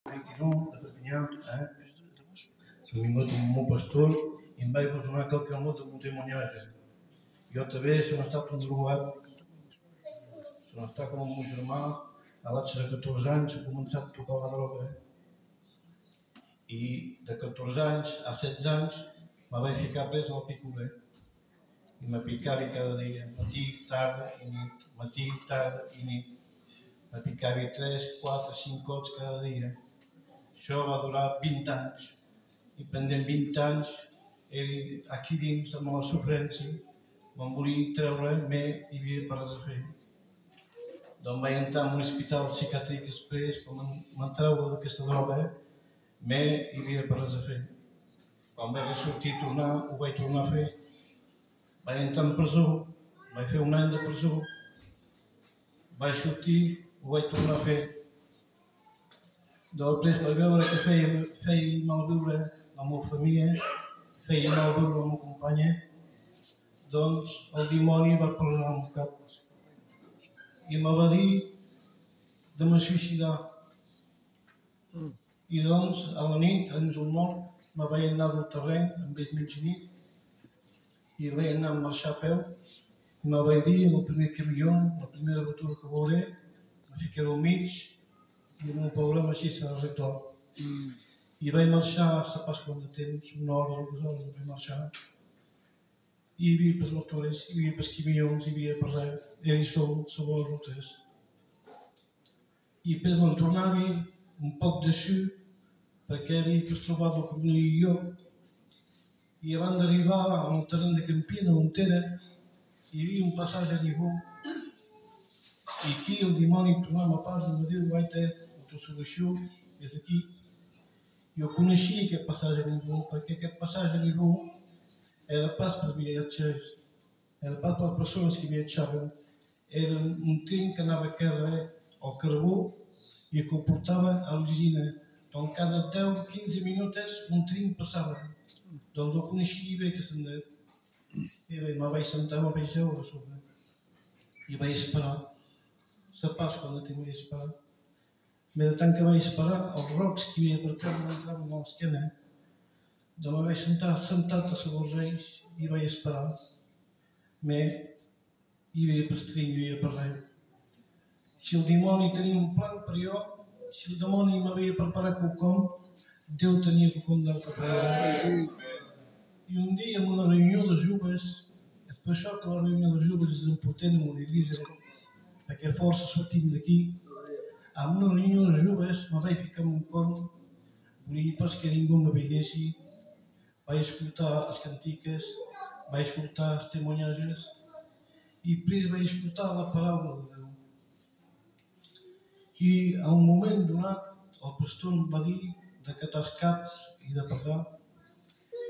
21 de Perpinyà, som vingut amb un pastor i em vaig donar qualque mot de testimoniatge. Jo també som estat un drogat, som estat com un meu germà, a l'edat de 14 anys he començat a tocar la droga i de 14 anys a 16 anys me vaig ficar pres al picure i me picava cada dia, matí, tarda i nit, matí, tarda i nit. Me picava 3, 4, 5 cops cada dia. Això va durar 20 anys i pendent 20 anys aquí dins amb la sofrència me'n volia treure, però hi havia per res a fer. Doncs vaig entrar en un hospital psiquiàtric després per me'n treure d'aquesta droga, però hi havia per res a fer. Quan vaig sortir a tornar, ho vaig tornar a fer. Vaig entrar en presó, vaig fer un any de presó, vaig sortir, ho vaig tornar a fer. Després vaig veure que feia mal viure la meva família, feia mal viure la meva companya, doncs el dimoni va parlar al meu cap i me va dir de me suïcidar. I doncs a la nit, abans del mort, me vaig anar del terreny amb ells mig nit i vaig anar a marxar a peu i me vaig dir en el primer camió, la primera aventura que veuré, me ficaré al mig i el meu problema així s'ha arreglat. I vaig marxar a pas quant de temps, una hora o 2 hores vaig marxar. I hi havia pels motores, hi havia pels camions, hi havia per res, era sol sobre les rutes. I després me'n tornava un poc dessus perquè havia trobat el que volia jo. I abans d'arribar al terreny de Campina, on era, hi havia un passatge a nivell. I aquí el dimoni tornava a pas i em diu, guaita, la teva solució és aquí. Jo coneixia aquest passatge a nivell, perquè aquest passatge a nivell era pas per viatgers, era pas per persones que viatjaven. Era un tren que anava a carrer al carbó i que ho portava a l'usina. Doncs cada 10-15 minuts un tren passava. Doncs ho coneixia bé que se'n deia. I bé, me vaig sentar, me vaig seure a sobre. I vaig esperar. La Pasqua no vaig esperar. Bé, de tant que vaig esperar, els rocs que hi havia per terra m'entraven a l'esquena. Doncs me vaig sentat a sobre els reis i vaig esperar. Bé, hi havia pastring, hi havia per res. Si el dimoni tenia un plan per jo, si el dimoni m'havia preparat quelcom, Déu tenia quelcom d'altre per mi. I un dia, en una reunió de joves, és per això que la reunió de joves és important en una iglesia, perquè força sortim d'aquí. En una reunió de joves me vaig ficar en un con, volia pas que ningú me veiessi, vaig escoltar les cantiques, vaig escoltar els testimoniatges i després vaig escoltar la paraula de Déu. I a un moment donat, el pastor em va dir de catar els caps i de pagar.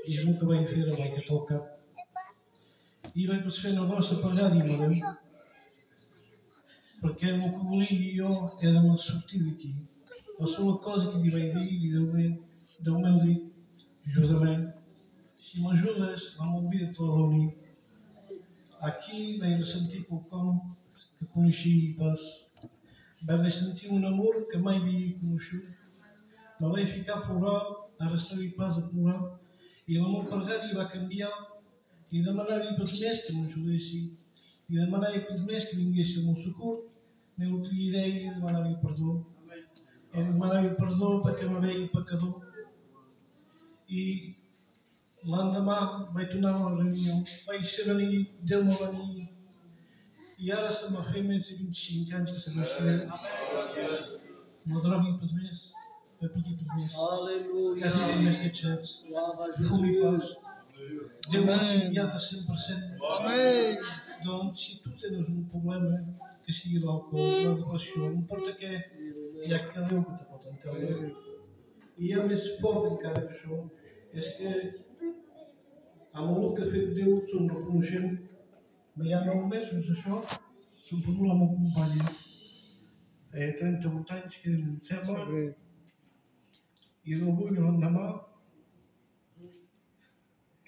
I és el que vaig fer, vaig catar el cap. I vaig fer una grossa pagada i me Déu. Perquè el que volia jo era sortir d'aquí. La sola cosa que li vaig dir, Déu m'ha dit, ajuda-me. Si m'ajudes, m'oblida't de la reunió. Aquí vaig sentir quelcom que coneixia pas. Vaig sentir un amor que mai havia conegut. Me vaig ficar a plorar, ara estava pas a plorar, i la meva pregària va canviar i demanava pels més que m'ajudessin, i demanava pels més que vinguessin al meu socor, però el que li deia demanava perdó. I demanava perdó perquè me veia pecador. I l'endemà vaig tornar a la reunió, vaig ser venir, Déu me va venir, i ara se m'ha fet més de 25 anys que se m'ha fet. No drogui pels més. Per piqui pels més. Quasi per més queixats. Fumi pas. Déu m'ha enviat a 100%. Doncs si tu tens un problema, que sigui l'alcohol, la depressió, no importa què, hi ha que Déu que te pot entendre. I hi ha més fort encara que això, és que amb el que ha fet Déu som reconeixent. Hi ha 9 mesos d'això, som perdut la meva companya. Feia 38 anys que em sembla. I d'avui l'endemà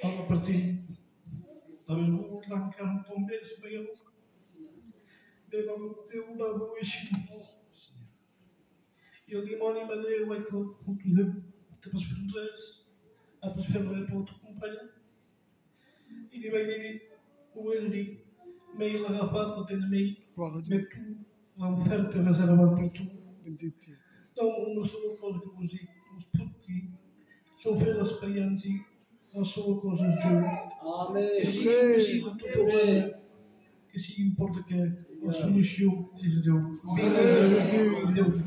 va partir. L'avevo voluto anche un po' messo, ma io devo essere. Eu digo, mano, mas eu vai que eu te posso fazer a posso fazer para outro companheiro. E ele vai dizer, o ex diz, meio agafado, não tem meio, meio tu, uma oferta reservada para tu. Não, não sou a coisa que eu vos digo, mas porque são feiras experientes e não sou a coisa de Amém. que se o teu problema, que se importa que a solução é de Deus.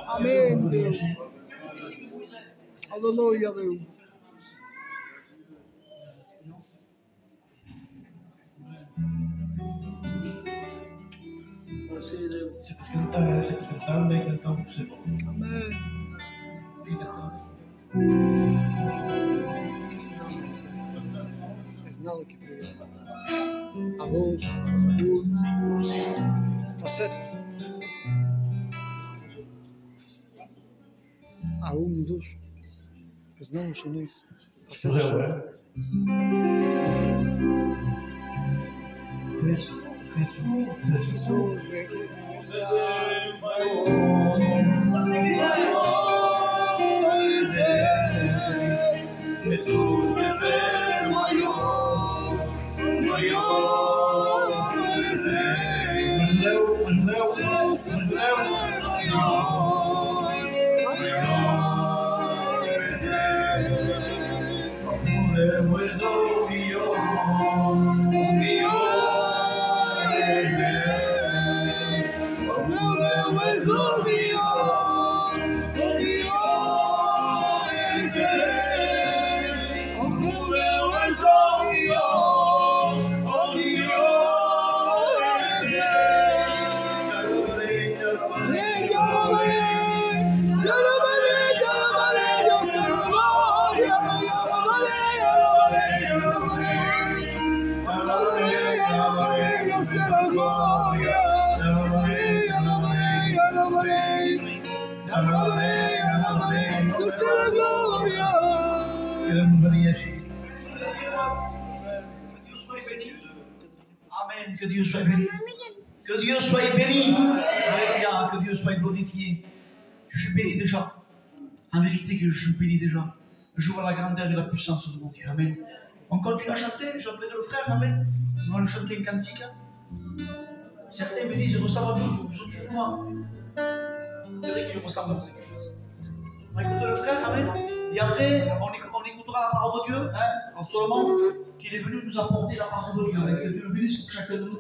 Amém, Deus. Aleluia, Deus. Se cantar, bem cantar um possível. Amém. É sinal aqui para há 2, 1, está 7. Há 1, 2. É sinal, não sou nisso. Está 7. Jesus, vem aqui. Jesus é maior, Jesus é Amen, que Dieu soit béni. Que Dieu soit béni. Alléluia, que Dieu soit glorifié. Je suis béni déjà. En vérité que je suis béni déjà. Je vois la grandeur et la puissance de mon Dieu. Amen. On continue à chanter, j'appelle le frère, Amen. On va nous chanter un cantique. Certains me disent, je ressemble à Jojo, souvent. C'est vrai qu'il ressemble à quelque chose. On écoute le frère, Amen. Et après, on écoutera la parole de Dieu, hein, absolument, qu'il est venu nous apporter la parole de Dieu. Que Dieu le bénisse pour chacun de nous.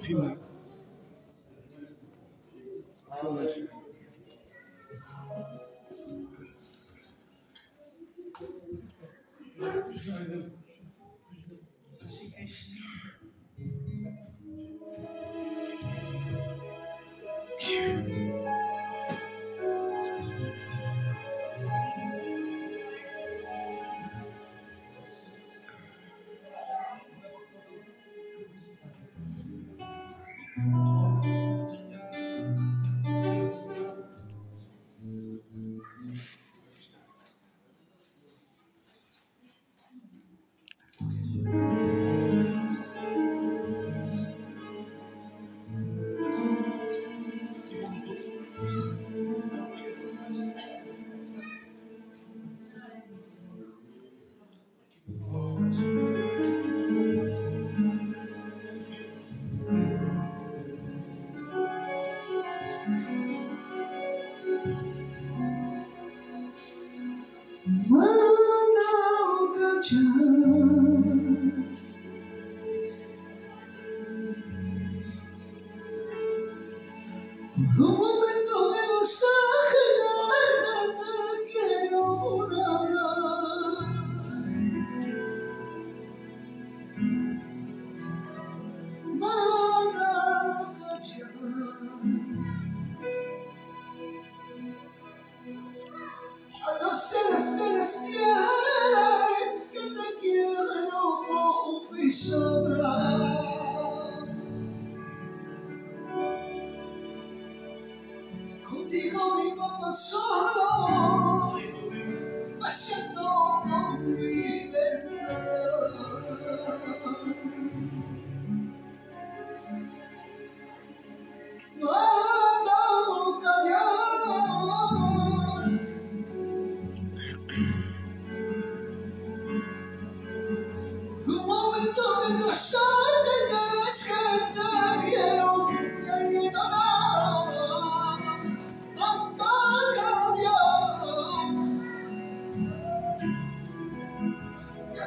Un momento de gozar de las que te quiero, que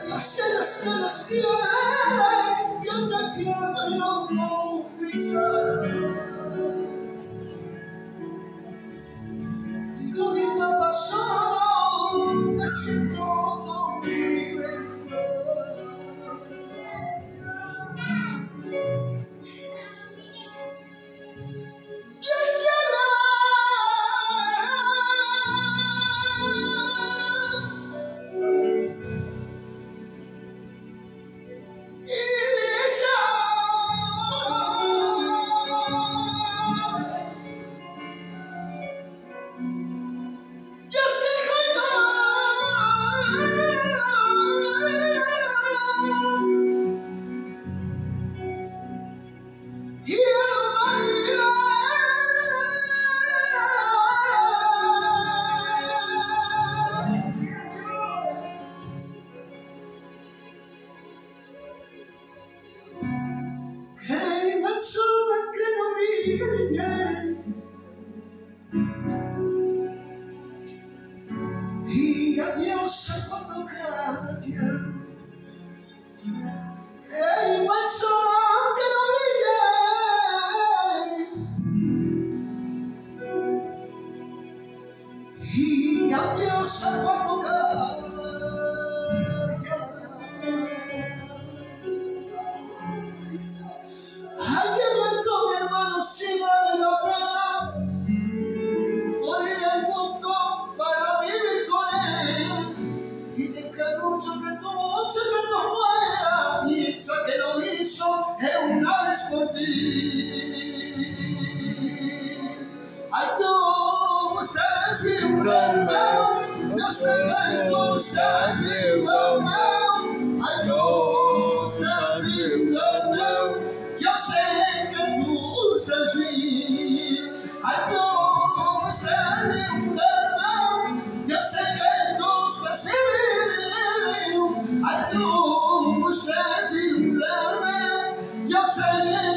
no se las tiene, que te quiero y no pisar. Digo, mi papá solo, me siento con mi libertad. Y adiós a cuando cambia. Igual solo que no brille. Y adiós a cuando cambia. Ayer con mi hermano si vale la pena morir el mundo para vivir con él. Y descanucho que tu muera, piensa que lo hizo una vez por ti. Ay, tú estás libre, yo sé que tú estás libre. Ay, tú estás libre, yo sé que tú estás libre. Ay, tú estás libre, yo sé que tú estás libre. Ay, tú estás libre, yo sé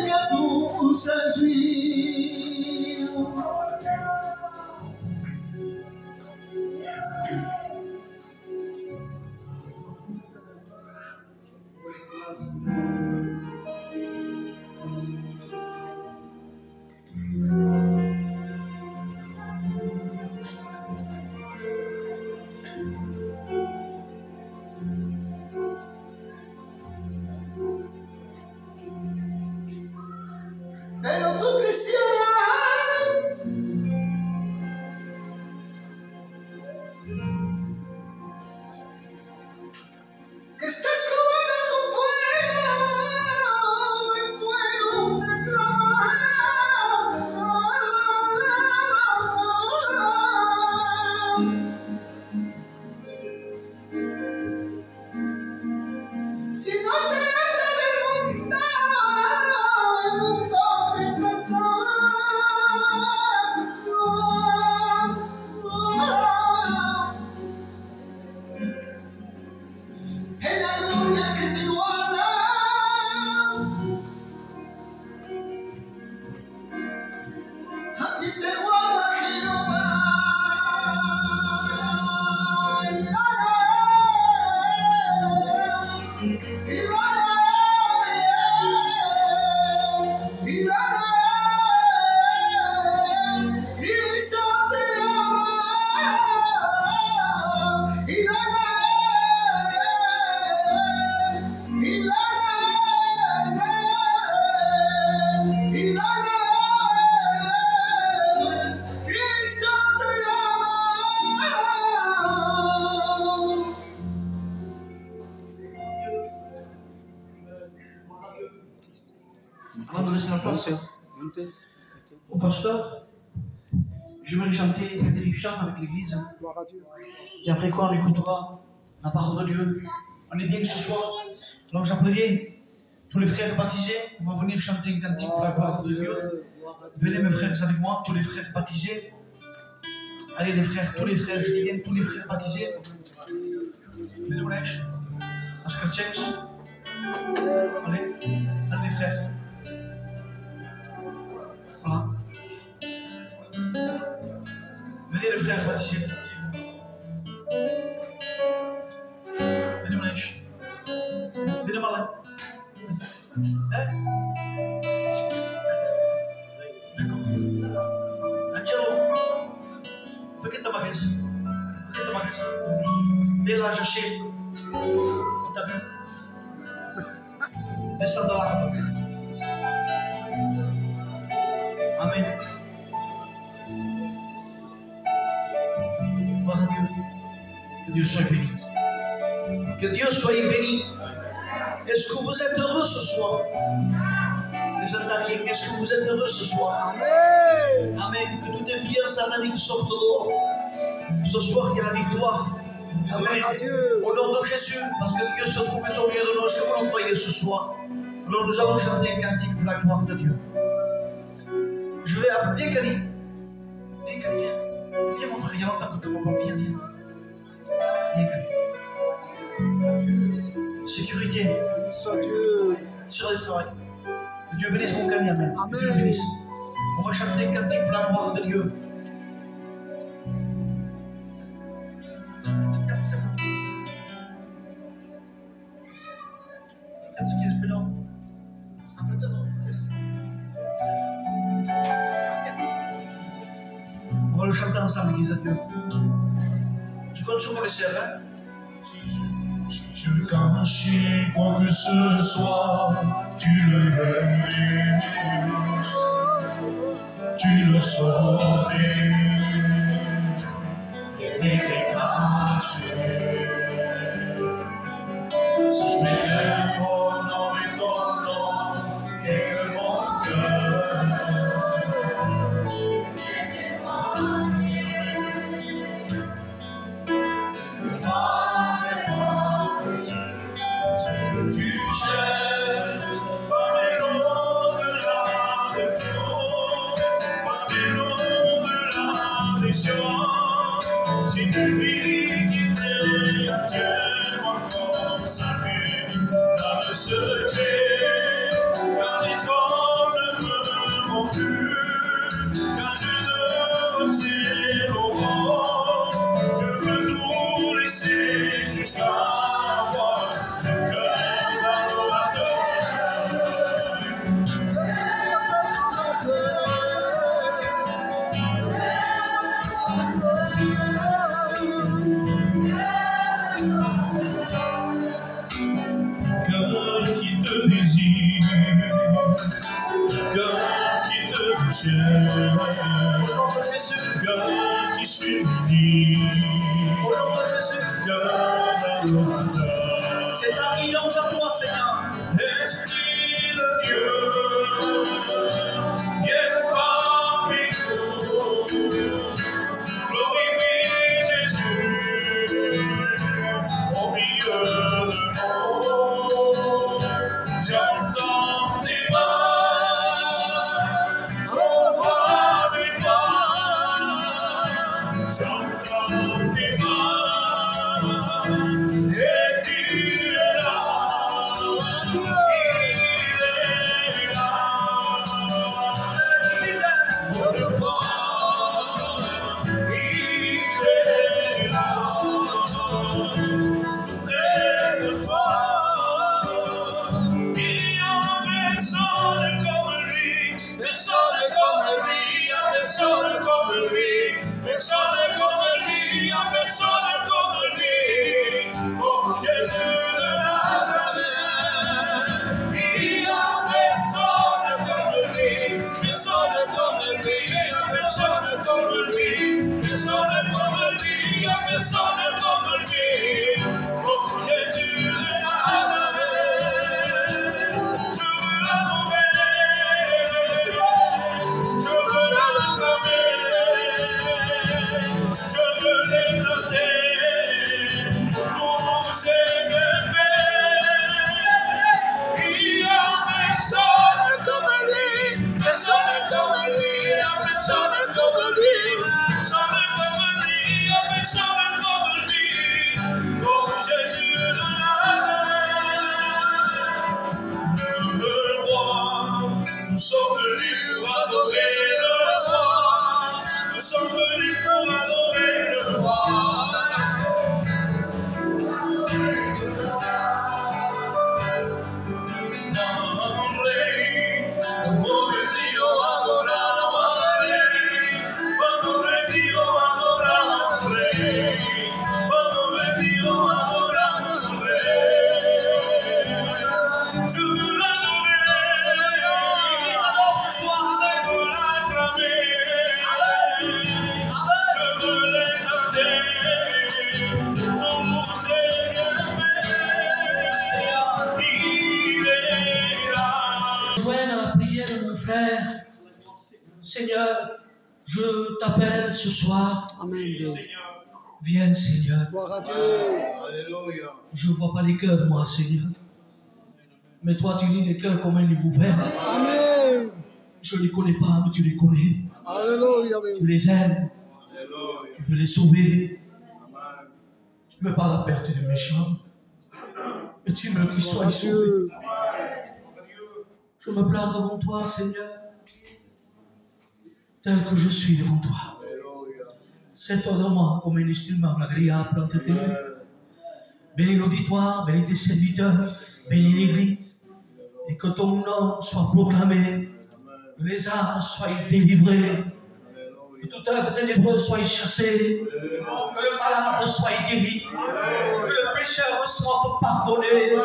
que tú estás libre. Pero tú quisieras que estés jugando con fuego, el fuego te clama. Si no te anda del mundo, el mundo te en la gloria que te guarda, a ti te guarda Jehová. Avant de laisser la place au pasteur, j'aimerais chanter Frédéric Chant avec l'église. Et après quoi, on écoutera la parole de Dieu. On est bien ce soir. Donc j'appellerai tous les frères baptisés. On va venir chanter un cantique pour la gloire de Dieu. Venez mes frères avec moi, tous les frères baptisés. Allez les frères, tous les frères, je dis bien tous les frères baptisés. Mettez vos lèches. Parce que check. Allez, allez les frères. Voilà. Venez les frères ici. Venez vos lèches. Venez malin. Hein? D'accord. Angelo, perché ti magari? Perché ti magari? Della Jaché. On t'a vu? Descends dans la route. Amen. Gloire à Dieu. Que Dieu soit béni. Que Dieu soit béni. Est-ce que vous êtes heureux ce soir? Les Ontariens, est-ce que vous êtes heureux ce soir? Amen. Amen. Que toutes les fiers sataniques sortent dehors. Ce soir, il y a la victoire. Amen. Adieu. Au nom de Jésus, parce que Dieu se trouve au milieu de nous. Est-ce que vous le croyez ce soir? Alors nous allons chanter un cantique pour la gloire de Dieu. Je vais appeler Kali. Viens Kali, viens. Viens mon frère, il y a longtemps que tu m'as pas. Viens, viens. Viens Kali. Sécurité. Béni soit Dieu. Sur les travail. Que Dieu bénisse mon Kali, amen. Amen. Que Dieu bénisse. On va chanter un cantique pour la gloire de Dieu. C'est bon. Qu'est-ce qui est spécial? On va le chanter ensemble, Église de Dieu. Je compte sur moi les sœurs, hein? Je cache quoi que ce soit, tu le veux, tu le saurais, et t'es caché. Si mes lèvres n'avaient ton nom et que mon cœur tu cherches par l'au-delà des flots, par l'au-delà des champs, si tu vis quitter actuellement comme sa vue, dans le secret, quand les hommes ne m'ont plus, quand je ne sais l'aurore, je veux tout laisser jusqu'à voir. Cœur qui te désire, cœur qui te cherche, cœur qui s'unit, cœur d'adorateur. C'est ta louange à toi, Seigneur. Esprit de Dieu, viens parmi nous, glorifie Jésus au milieu de nous. J'entends tes pas, au bas des pas, j'entends tes pas, et tu es là. Jésus. Seigneur, je t'appelle ce soir. Amen, Dieu. Viens, Seigneur. Gloire à Dieu. Je ne vois pas les cœurs, moi, Seigneur. Mais toi, tu lis les cœurs comme un livre ouvert. Amen. Je ne les connais pas, mais tu les connais. Alléluia. Tu les aimes. Tu veux les sauver. Tu ne veux pas la perte des méchants. Et tu veux qu'ils soient sauvés. Je me place devant toi, Seigneur, tel que je suis devant toi. C'est-toi de moi comme un instrument agréable entre tes mains. Bénis l'auditoire, bénis tes serviteurs, bénis l'Église. Et que ton nom soit proclamé, que les âmes soient délivrées, que toute œuvre ténébreuse soit chassée, que le malade soit guéri, que le pécheur soit pardonné.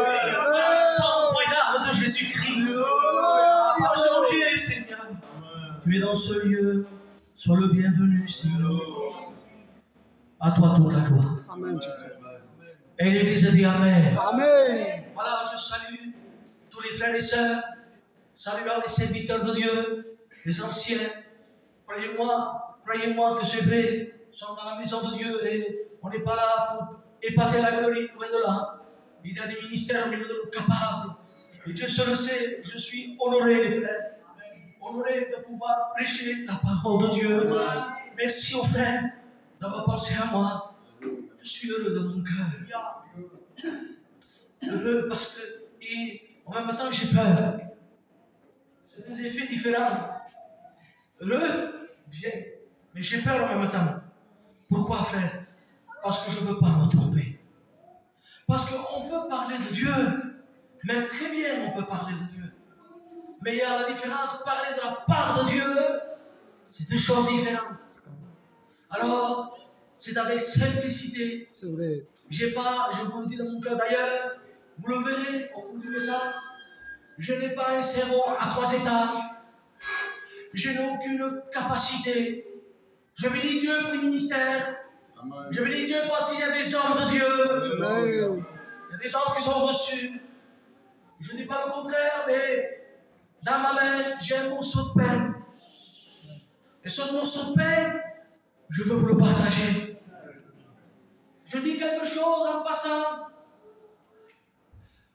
Sans regard de Jésus-Christ, a changé, Seigneur. Tu es dans ce lieu, sois le bienvenu, Seigneur. À toi toute la gloire. Amen, Jésus. Et l'Église dit Amen. Amen. Voilà, je salue tous les frères et sœurs, saluant les serviteurs de Dieu, les anciens. Croyez-moi que c'est vrai, nous sommes dans la maison de Dieu et on n'est pas là pour épater la galerie, loin de là. Il y a des ministères au milieu de nous capables. Et Dieu se le sait, je suis honoré, les frères. Honoré de pouvoir prêcher la parole de Dieu. Merci aux frères d'avoir pensé à moi. Je suis heureux de mon cœur. Heureux parce que, et en même temps, j'ai peur. C'est des effets différents. Heureux, bien, mais j'ai peur en même temps. Pourquoi, frère? Parce que je ne veux pas me tromper. Parce qu'on peut parler de Dieu, même très bien on peut parler de Dieu. Mais il y a la différence, parler de la part de Dieu, c'est deux choses différentes. Alors, c'est avec simplicité. C'est vrai. J'ai pas, je vous le dis dans mon cœur d'ailleurs, vous le verrez au cours du message, je n'ai pas un cerveau à 3 étages. Je n'ai aucune capacité. Je bénis Dieu pour les ministères. Amen. Je bénis Dieu parce qu'il y a des hommes de Dieu. Amen. Il y a des hommes qui sont reçus. Je ne dis pas le contraire, mais dans ma main, j'ai un morceau de pain. Et ce morceau de pain, je veux vous le partager. Je dis quelque chose en passant.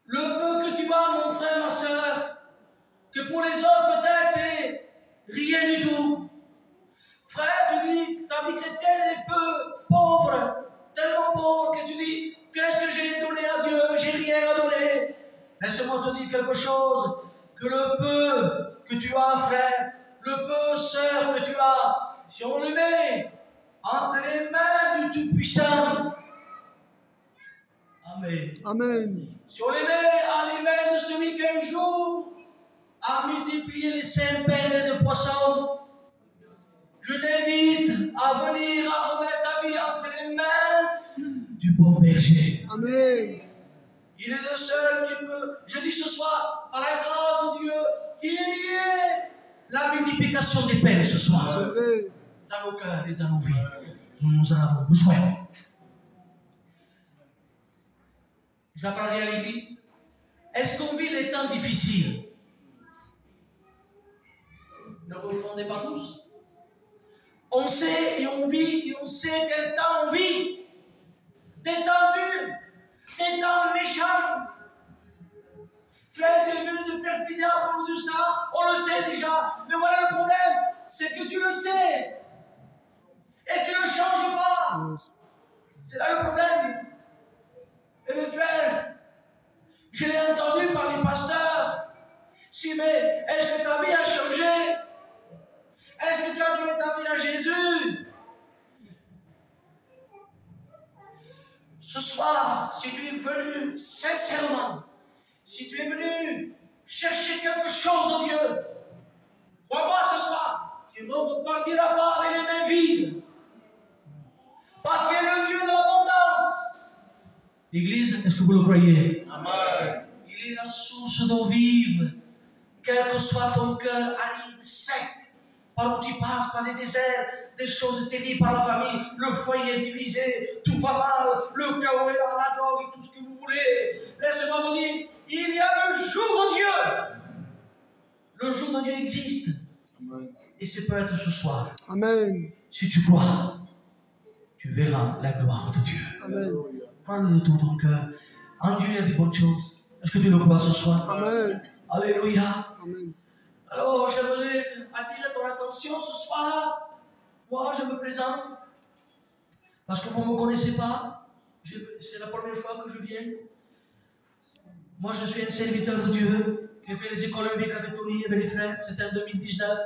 Le peu que tu as, mon frère, ma soeur, que pour les autres, peut-être, c'est rien du tout. Frère, tu dis, ta vie chrétienne est peu pauvre, tellement pauvre que tu dis, qu'est-ce que j'ai donné à Dieu? J'ai rien à donner. Laisse-moi te dire quelque chose, que le peu que tu as, frère, le peu, sœur, que tu as, si on le met entre les mains du Tout-Puissant, Amen. Amen. Si on les met à les mains de celui qui un jour a multiplié les 5 pains et de poissons, je t'invite à venir à remettre ta vie entre les mains du bon berger. Amen. Il est le seul qui peut, je dis ce soir, par la grâce de Dieu, qui est lié la multiplication des pains ce soir. C'est vrai. Dans nos cœurs et dans nos vies. Nous en avons besoin. J'apprendrai à l'église. Est-ce qu'on vit les temps difficiles? Ne vous répondez pas tous. On sait et on vit et on sait quel temps on vit. Des temps durs, des temps méchants. Frère, tu es venu de Perpignan pour nous dire ça. On le sait déjà. Mais voilà le problème, c'est que tu le sais. Et tu ne changes pas. C'est là le problème. Et mes frères, je l'ai entendu par les pasteurs. Si, mais est-ce que ta vie a changé? Est-ce que tu as donné ta vie à Jésus? Ce soir, si tu es venu sincèrement, si tu es venu chercher quelque chose de Dieu, crois-moi ce soir, tu ne repartiras pas avec les mains vides. Parce qu'il est le Dieu de l'abondance. L'Église, est-ce que vous le croyez? Amen. Il est la source d'eau vive. Quel que soit ton cœur aride, sec, par où tu passes, par les déserts, des choses terribles par la famille, le foyer est divisé, tout va mal, le chaos est dans la drogue et tout ce que vous voulez. Laissez-moi vous dire, il y a le jour de Dieu. Le jour de Dieu existe. Amen. Et c'est peut-être ce soir. Amen. Si tu crois, tu verras la gloire de Dieu. Amen. Parle de tout ton cœur. En Dieu, il y a des bonnes choses. Est-ce que tu le crois ce soir? Amen. Alléluia. Amen. Alors, j'aimerais attirer ton attention ce soir. Moi, je me présente. Parce que vous ne me connaissez pas. C'est la première fois que je viens. Moi, je suis un serviteur de Dieu qui a fait les écoles bibliques avec Tony et avec les frères. C'était en 2019.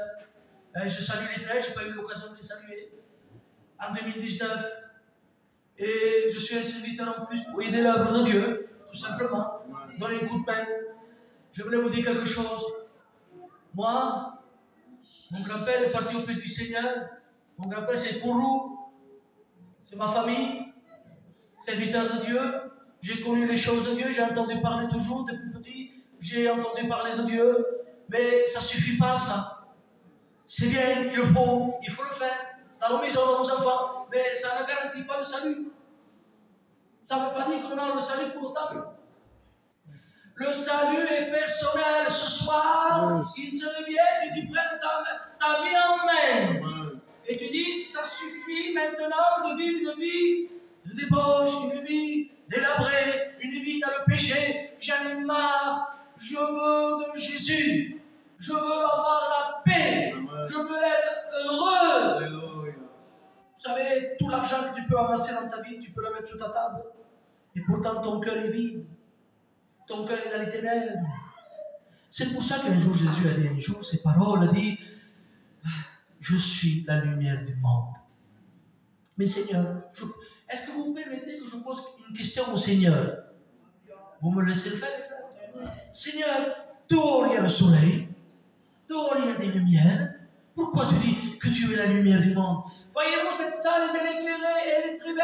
Je salue les frères, je n'ai pas eu l'occasion de les saluer. En 2019. Et je suis un serviteur en plus pour aider l'œuvre de Dieu, tout simplement. Donner un coup de main. Je voulais vous dire quelque chose. Moi, mon grand-père est parti auprès du Seigneur. Mon grand-père, c'est Kourou. C'est ma famille. Serviteur de Dieu. J'ai connu les choses de Dieu. J'ai entendu parler toujours depuis petit. J'ai entendu parler de Dieu. Mais ça ne suffit pas, ça. C'est bien, il faut le faire. Dans nos maisons, dans nos enfants. Mais ça ne garantit pas le salut. Ça ne veut pas dire qu'on a le salut pour autant. Le salut est personnel ce soir. Il serait bien que tu prennes ta vie en main. Et tu dis, ça suffit maintenant de vivre une vie de débauche, une vie délabrée, une vie dans le péché. J'en ai marre. Je veux de Jésus. Je veux avoir la paix. Je veux être heureux. Alléluia. Vous savez, tout l'argent que tu peux amasser dans ta vie, tu peux le mettre sur ta table. Et pourtant, ton cœur est vide. Ton cœur est dans les ténèbres. C'est pour ça qu'un jour, Jésus a dit un jour, ses paroles, a dit, je suis la lumière du monde. Mais Seigneur, est-ce que vous me permettez que je pose une question au Seigneur? Vous me laissez le faire? Seigneur, dehors il y a le soleil, dehors il y a des lumières. Pourquoi tu dis que tu es la lumière du monde? Voyez-vous, cette salle est bien éclairée, elle est très belle.